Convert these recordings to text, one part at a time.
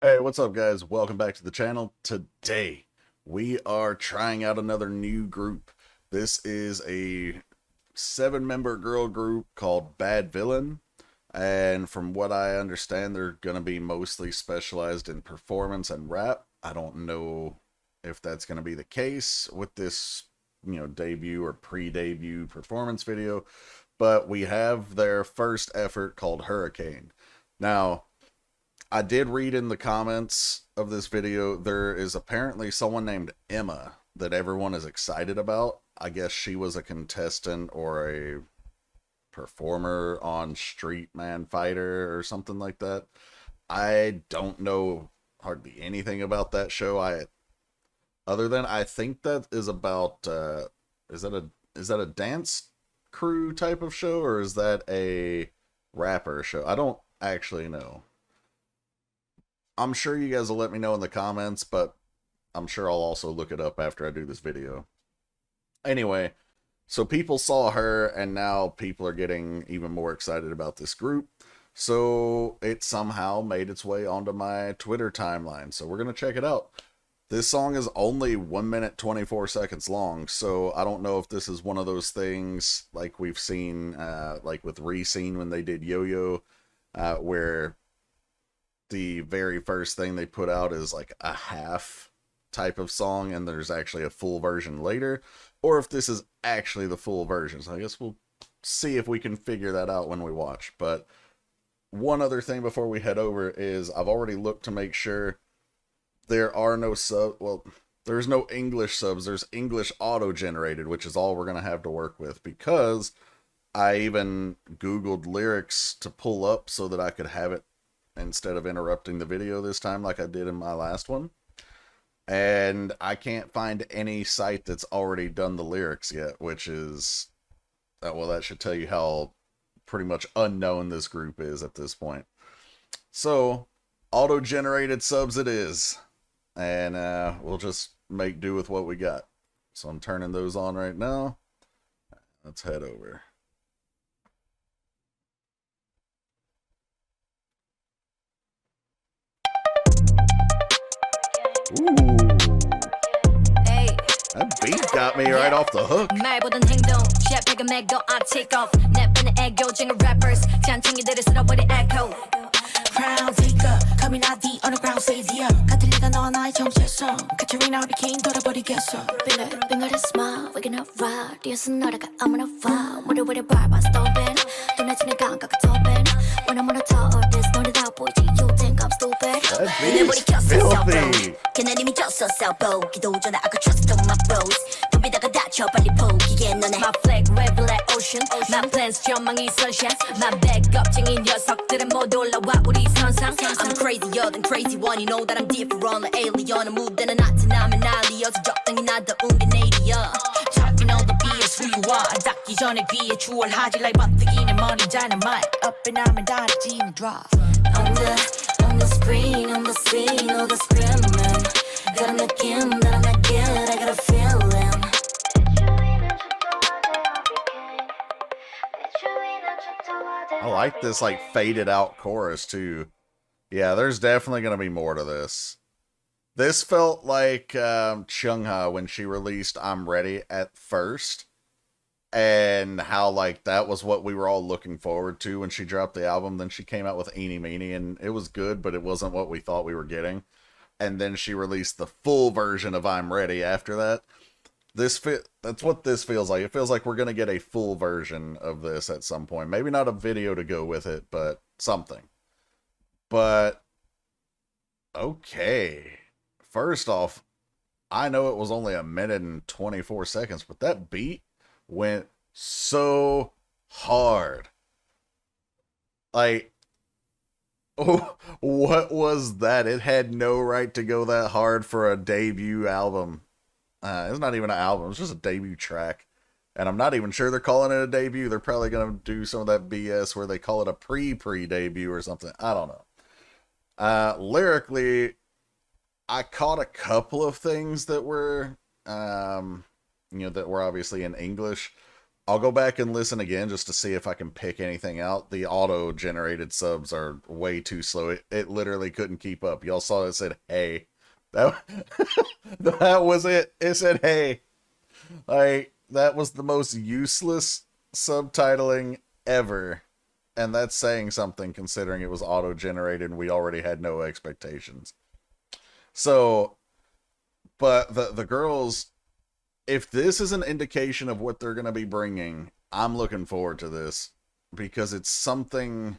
Hey, what's up, guys? Welcome back to the channel. Today, we are trying out another new group. This is a 7-member girl group called BadVillain, and from what I understand, they're going to be mostly specialized in performance and rap. I don't know if that's going to be the case with this, debut or pre-debut performance video, but we have their first effort called Hurricane. Now, I did read in the comments of this video, there is apparently someone named Emma that everyone is excited about. I guess she was a contestant or a performer on Street Man Fighter or something like that. I don't know hardly anything about that show. Other than I think that is about is that a dance crew type of show, or is that a rapper show? I don't actually know. I'm sure you guys will let me know in the comments, but I'm sure I'll also look it up after I do this video. Anyway, so people saw her, and now people are getting even more excited about this group. So it somehow made its way onto my Twitter timeline. So we're going to check it out. This song is only 1 minute 24 seconds long, so I don't know if this is one of those things like we've seen, like with Rescene when they did Yo-Yo, where the very first thing they put out is like a half type of song and there's actually a full version later, or if this is actually the full version. So I guess we'll see if we can figure that out when we watch. But one other thing before we head over is I've already looked to make sure there are no there's no English subs. There's English auto generated, which is all we're going to have to work with, because I even Googled lyrics to pull up so that I could have it instead of interrupting the video this time like I did in my last one. And I can't find any site that's already done the lyrics yet, which is, well, that should tell you how pretty much unknown this group is at this point. So, auto-generated subs it is. And we'll just make do with what we got. So I'm turning those on right now. Let's head over. Ooh. That beat got me right off the hook. 말보단 행동, 셰프가 맥도 I take off. 내뱉는 애교쟁이 rappers, 잔챙이들을 쓸어버린 echo. Crown taker, coming out the underground savior. 같은 리가 너 나의 정체성. Katrina became 돌아버리겠어. 빙글빙글의 smile, we gonna ride. 뒤에서 너라가 아무나 wow. 무릎을 밟아 stomping. 떠나지는 감각을 topping. When I'm on the top of this, 너를 다 보이지. You think I'm stupid? That beat is filthy. 걔네님이 졌어 싸워. 기도 전에 I could trust on my bros. 덤비다가 다쳐 빨리 포기해 너네. My flag wave like ocean. My plans 전망이 sunshine. My backup쟁이 녀석들은 모두 올라와 우리 선상. I'm crazier than crazy one. You know that I'm different, an alien. 무대는 나타나면 난리여서 적당히 나다운 게 내일이야. Talking all the BS who you are. 닿기 전에 귀에 추월하지 like 버티기는 머리 dynamite. Up and I'm and down, gene drop. On the screen, on the scene, all the screaming. got a 느낌, that I'm not good, I got a feeling. I like this like faded out chorus too. Yeah, there's definitely going to be more to this. This felt like Chungha when she released I'm Ready at first, and how like that was what we were all looking forward to when she dropped the album. Then she came out with Eeny Meeny, and it was good, but it wasn't what we thought we were getting. And then she released the full version of I'm Ready after that. That's what this feels like. It feels like we're going to get a full version of this at some point. Maybe not a video to go with it, but something. But okay. First off, I know it was only 1 minute and 24 seconds, but that beat went so hard. Like, oh, what was that? It had no right to go that hard for a debut album. It's not even an album, it's just a debut track. And I'm not even sure they're calling it a debut. They're probably going to do some of that BS where they call it a pre-debut or something. I don't know. Lyrically, I caught a couple of things that were, that were obviously in English, I'll go back and listen again just to see if I can pick anything out. The auto-generated subs are way too slow. It literally couldn't keep up. Y'all saw it said, hey. That, that was it. It said, hey. Like, that was the most useless subtitling ever. And that's saying something considering it was auto-generated and we already had no expectations. So, but the girls, if this is an indication of what they're going to be bringing, I'm looking forward to this because it's something,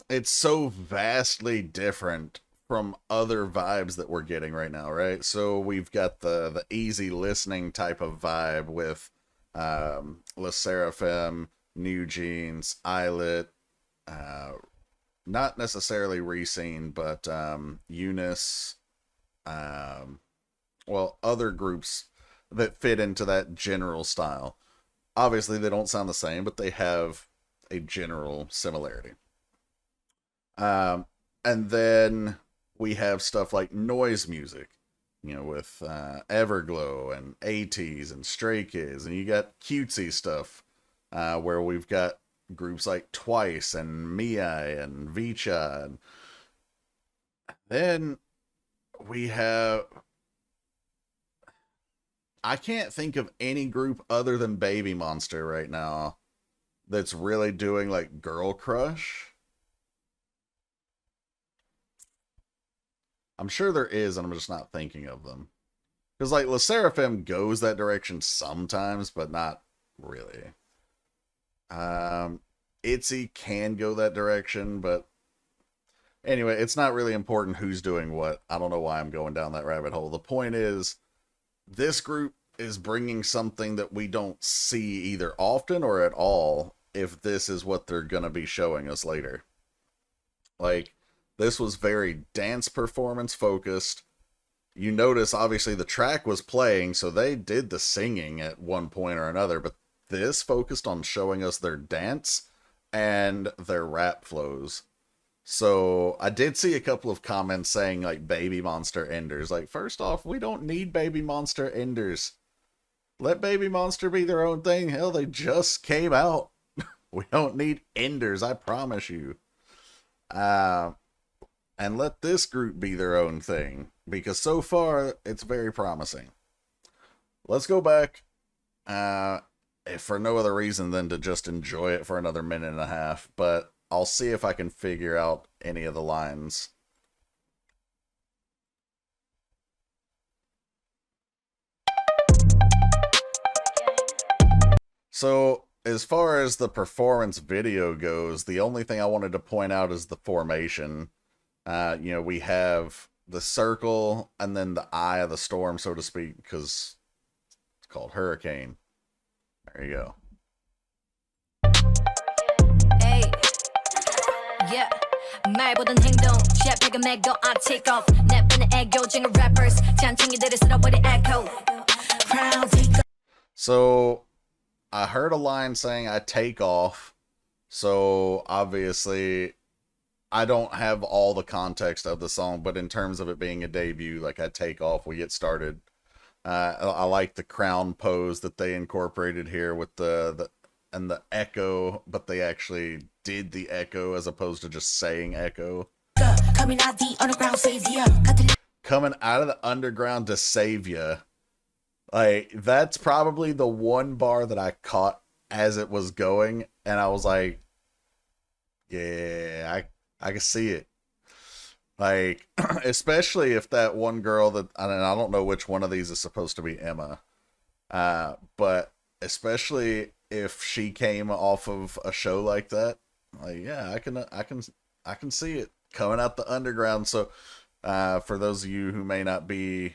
it's so vastly different from other vibes that we're getting right now, right? So we've got the easy listening type of vibe with Le Seraphim, New Jeans, Islet, not necessarily Reseen, but Eunice, well, other groups that fit into that general style. Obviously, they don't sound the same, but they have a general similarity. And then we have stuff like noise music, you know, with Everglow and ATEEZ and Stray Kids, and you got cutesy stuff where we've got groups like Twice and Miai and Vicha. And then we have, I can't think of any group other than Baby Monster right now that's really doing like girl crush. I'm sure there is, and I'm just not thinking of them. Because like Le Seraphim goes that direction sometimes, but not really. ITZY can go that direction, but anyway, it's not really important who's doing what. I don't know why I'm going down that rabbit hole. The point is, this group is bringing something that we don't see either often or at all if this is what they're going to be showing us later. Like, this was very dance performance focused. You notice, obviously, the track was playing, so they did the singing at one point or another, but this focused on showing us their dance and their rap flows. So I did see a couple of comments saying like Baby Monster enders. Like, first off, we don't need Baby Monster enders. Let Baby Monster be their own thing. Hell, they just came out. We don't need enders, I promise you. And let this group be their own thing, because so far it's very promising. Let's go back, if for no other reason than to just enjoy it for another minute and a half, but I'll see if I can figure out any of the lines. So, as far as the performance video goes, the only thing I wanted to point out is the formation. You know, we have the circle and then the eye of the storm, so to speak, because it's called Hurricane. There you go. Hey, yeah. 말보단 행동, 샵해가 맥도 I take off. 내분의 애교쟁이 rappers, 잔챙이들이 쓸어버린 echo. Crown take off. So, I heard a line saying I take off, so obviously I don't have all the context of the song, but in terms of it being a debut, like I take off, we get started. I like the crown pose that they incorporated here with the echo, but they actually did the echo as opposed to just saying echo. Coming out the underground savior. Coming out of the underground to save ya. Like, that's probably the one bar that I caught as it was going, and I was like, yeah, I can see it. Like, especially if that one girl that, I don't know which one of these is supposed to be Emma, but especially if she came off of a show like that, like, yeah, I can see it coming out the underground. So, for those of you who may not be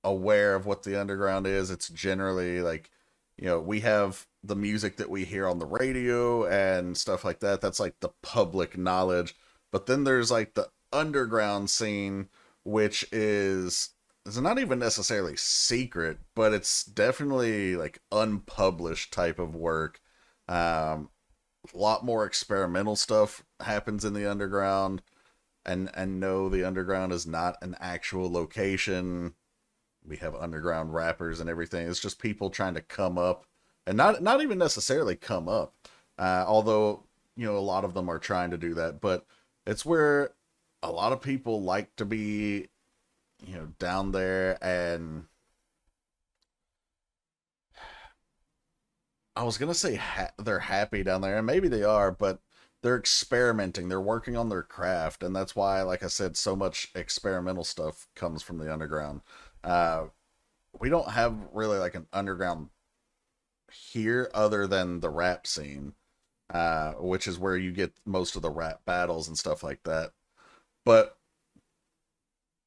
aware of what the underground is, it's generally like, you know, we have the music that we hear on the radio and stuff like that. That's like the public knowledge. But then there's like the underground scene, which is not even necessarily secret, but it's definitely like unpublished type of work. A lot more experimental stuff happens in the underground, and no, the underground is not an actual location. We have underground rappers and everything. It's just people trying to come up and not even necessarily come up, although a lot of them are trying to do that, but it's where a lot of people like to be, down there, and I was gonna say they're happy down there, and maybe they are, but they're experimenting. They're working on their craft, and that's why, like I said, so much experimental stuff comes from the underground. We don't have really like an underground here other than the rap scene, which is where you get most of the rap battles and stuff like that. But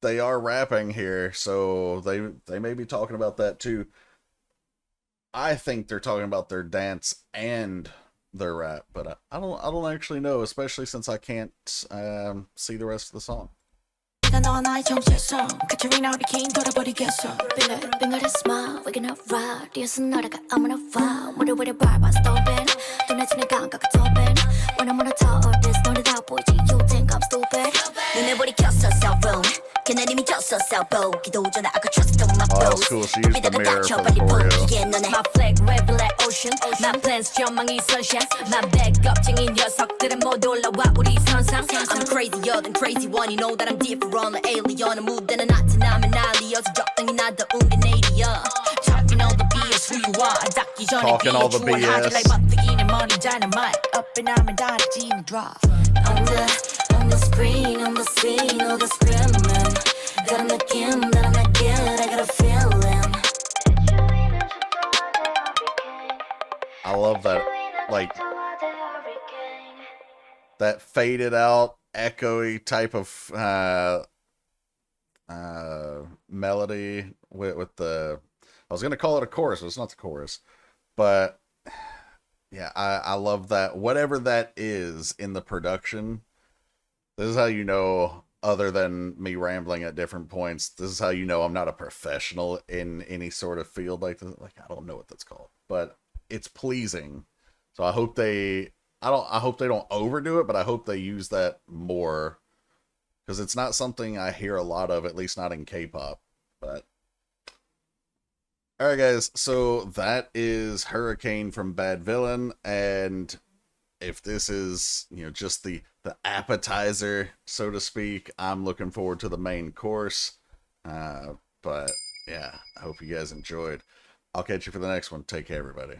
they are rapping here, so they may be talking about that too. I think they're talking about their dance and their rap, but I don't actually know, especially since I can't see the rest of the song. 내가 너와 나의 정체성 Katrina Hurricane 돌아버리겠어 빙글빙글해 smile Waking up right 뒤에서 날아가 아무나 wow 무릎을 밟아 stomping 둔해지는 감각을 topping When I'm on the top of this 노래 다 보이지 You think I'm stupid 눈에 불이 켰어 cell phone 걔는 이미 졌어 cell phone 기도 전에 I could trust on my Oh, bros that's cool. She used the mirror for the choreo. My flag red black ocean My plans 전망이 sunshine My backup쟁이 녀석들은 모두 올라와 우리 선상 I'm crazier than crazy one You know that I'm different like alien 무대는 나타나면 난리여서 적당히 나다운 게 내일이야 Talking all the BS who you are 닿기 전에 Talking all the 비추얼하지 BS. like 버티기는 머리 dynamite Up and 하면 다르지는 drop On the screen, on the scene, all the screaming Got a 느낌 that I'm not good I got a feeling I love that, like, that faded out, echoey type of melody with the. I was gonna call it a chorus, but it's not the chorus. But yeah, I love that. Whatever that is in the production, this is how you know. Other than me rambling at different points, this is how you know I'm not a professional in any sort of field like this. Like, I don't know what that's called, but it's pleasing. So I hope I hope they don't overdo it, but I hope they use that more, because it's not something I hear a lot of, at least not in K-pop. But all right, guys, so that is Hurricane from BadVillain, and if this is, just the appetizer, so to speak, I'm looking forward to the main course. But yeah, I hope you guys enjoyed. I'll catch you for the next one. Take care, everybody.